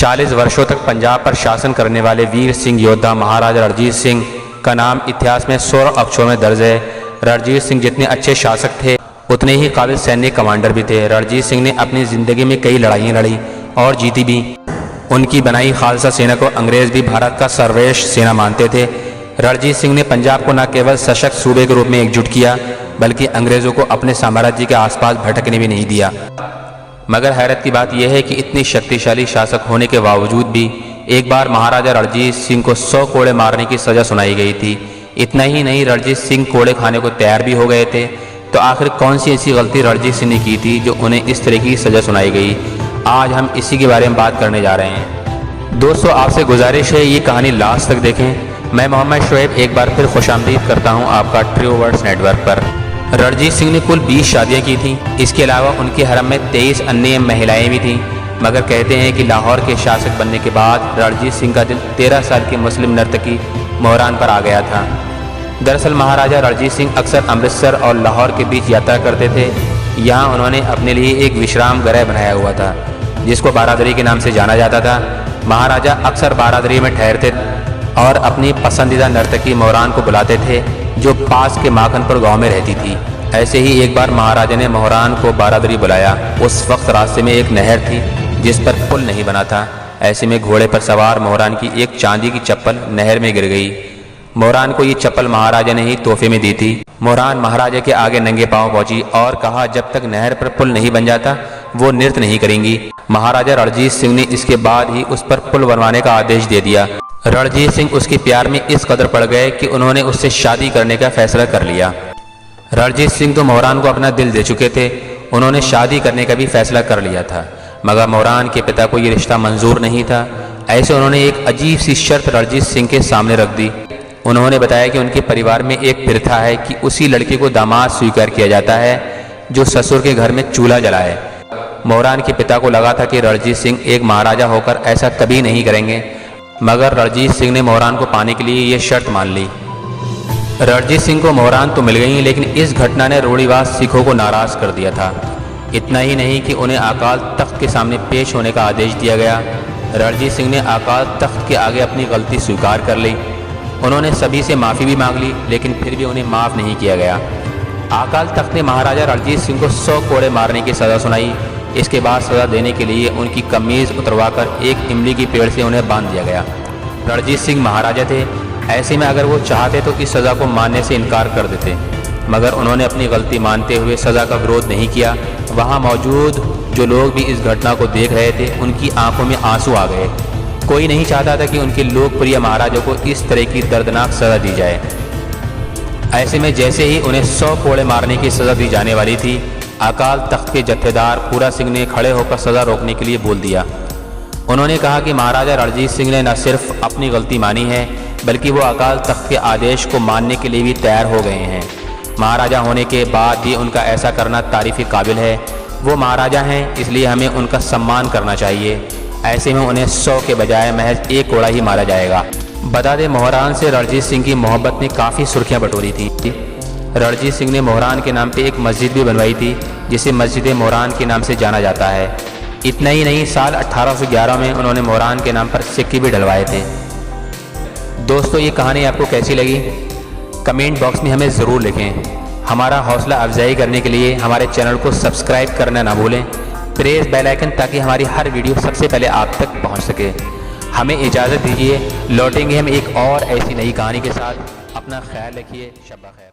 40 वर्षों तक पंजाब पर शासन करने वाले वीर सिंह योद्धा महाराजा रणजीत सिंह का नाम इतिहास में 16 अक्षरों में दर्ज है। रणजीत सिंह जितने अच्छे शासक थे उतने ही काबिल सैन्य कमांडर भी थे। रणजीत सिंह ने अपनी ज़िंदगी में कई लड़ाइयाँ लड़ी और जीती भी। उनकी बनाई खालसा सेना को अंग्रेज़ भी भारत का सर्वश्रेष्ठ सेना मानते थे। रणजीत सिंह ने पंजाब को न केवल सशक्त सूबे के रूप में एकजुट किया बल्कि अंग्रेज़ों को अपने साम्राज्य के आसपास भटकने भी नहीं दिया। मगर हैरत की बात यह है कि इतनी शक्तिशाली शासक होने के बावजूद भी एक बार महाराजा रणजीत सिंह को 100 कोड़े मारने की सज़ा सुनाई गई थी। इतना ही नहीं, रणजीत सिंह कोड़े खाने को तैयार भी हो गए थे। तो आखिर कौन सी ऐसी गलती रणजीत सिंह ने की थी जो उन्हें इस तरह की सज़ा सुनाई गई? आज हम इसी के बारे में बात करने जा रहे हैं। दोस्तों, आपसे गुजारिश है ये कहानी लास्ट तक देखें। मैं मोहम्मद शोएब एक बार फिर खुशामदीद करता हूँ आपका ट्रू वर्ड्स नेटवर्क पर। रणजीत सिंह ने कुल 20 शादियाँ की थीं। इसके अलावा उनके हरम में 23 अन्य महिलाएं भी थीं। मगर कहते हैं कि लाहौर के शासक बनने के बाद रणजीत सिंह का दिल 13 साल की मुस्लिम नर्तकी मोहरान पर आ गया था। दरअसल महाराजा रणजीत सिंह अक्सर अमृतसर और लाहौर के बीच यात्रा करते थे। यहाँ उन्होंने अपने लिए एक विश्राम गृह बनाया हुआ था जिसको बारादरी के नाम से जाना जाता था। महाराजा अक्सर बारादरी में ठहरते और अपनी पसंदीदा नर्तकी मोहरान को बुलाते थे जो पास के माखनपुर गांव में रहती थी। ऐसे ही एक बार महाराजा ने मोहरान को बारादरी बुलाया। उस वक्त रास्ते में एक नहर थी जिस पर पुल नहीं बना था। ऐसे में घोड़े पर सवार मोहरान की एक चांदी की चप्पल नहर में गिर गई। मोहरान को ये चप्पल महाराजा ने ही तोहफे में दी थी। मोहरान महाराजा के आगे नंगे पांव पहुंची और कहा जब तक नहर पर पुल नहीं बन जाता वो नृत्य नहीं करेंगी। महाराजा रणजीत सिंह ने इसके बाद ही उस पर पुल बनवाने का आदेश दे दिया। रणजीत सिंह उसके प्यार में इस कदर पड़ गए कि उन्होंने उससे शादी करने का फैसला कर लिया। रणजीत सिंह तो मोहरान को अपना दिल दे चुके थे, उन्होंने शादी करने का भी फैसला कर लिया था। मगर मोहरान के पिता को ये रिश्ता मंजूर नहीं था। ऐसे उन्होंने एक अजीब सी शर्त रणजीत सिंह के सामने रख दी। उन्होंने बताया कि उनके परिवार में एक प्रथा है कि उसी लड़के को दामाद स्वीकार किया जाता है जो ससुर के घर में चूल्हा जलाए। मोहरान के पिता को लगा था कि रणजीत सिंह एक महाराजा होकर ऐसा कभी नहीं करेंगे, मगर रणजीत सिंह ने मोहरान को पाने के लिए ये शर्त मान ली। रणजीत सिंह को मोहरान तो मिल गई, लेकिन इस घटना ने रूढ़िवाद सिखों को नाराज कर दिया था। इतना ही नहीं कि उन्हें अकाल तख्त के सामने पेश होने का आदेश दिया गया। रणजीत सिंह ने अकाल तख्त के आगे अपनी गलती स्वीकार कर ली। उन्होंने सभी से माफ़ी भी मांग ली, लेकिन फिर भी उन्हें माफ़ नहीं किया गया। अकाल तख्त ने महाराजा रणजीत सिंह को 100 कोड़े मारने की सज़ा सुनाई। इसके बाद सज़ा देने के लिए उनकी कमीज़ उतरवाकर एक इमली की पेड़ से उन्हें बांध दिया गया। रणजीत सिंह महाराजा थे, ऐसे में अगर वो चाहते तो इस सज़ा को मानने से इनकार कर देते, मगर उन्होंने अपनी गलती मानते हुए सज़ा का विरोध नहीं किया। वहाँ मौजूद जो लोग भी इस घटना को देख रहे थे उनकी आंखों में आंसू आ गए। कोई नहीं चाहता था कि उनके लोकप्रिय महाराजा को इस तरह की दर्दनाक सज़ा दी जाए। ऐसे में जैसे ही उन्हें 100 कोड़े मारने की सज़ा दी जाने वाली थी, अकाल तख्त के जत्थेदार पूरा सिंह ने खड़े होकर सज़ा रोकने के लिए बोल दिया। उन्होंने कहा कि महाराजा रणजीत सिंह ने न सिर्फ अपनी गलती मानी है बल्कि वो अकाल तख्त के आदेश को मानने के लिए भी तैयार हो गए हैं। महाराजा होने के बाद भी उनका ऐसा करना तारीफ़ काबिल है। वो महाराजा हैं, इसलिए हमें उनका सम्मान करना चाहिए। ऐसे में उन्हें 100 के बजाय महज 1 कोड़ा ही मारा जाएगा। बता दें, मोहरान से रणजीत सिंह की मोहब्बत ने काफ़ी सुर्खियाँ बटोरी थी। रणजीत सिंह ने मोहरान के नाम पे एक मस्जिद भी बनवाई थी जिसे मस्जिद मोहरान के नाम से जाना जाता है। इतना ही नहीं, साल 1811 में उन्होंने मोहरान के नाम पर सिक्के भी डलवाए थे। दोस्तों, ये कहानी आपको कैसी लगी कमेंट बॉक्स में हमें ज़रूर लिखें। हमारा हौसला अफजाई करने के लिए हमारे चैनल को सब्सक्राइब करना ना भूलें। प्रेस बेल आइकन ताकि हमारी हर वीडियो सबसे पहले आप तक पहुंच सके। हमें इजाज़त दीजिए, लौटेंगे हम एक और ऐसी नई कहानी के साथ। अपना ख्याल रखिए। शब्बा खैर।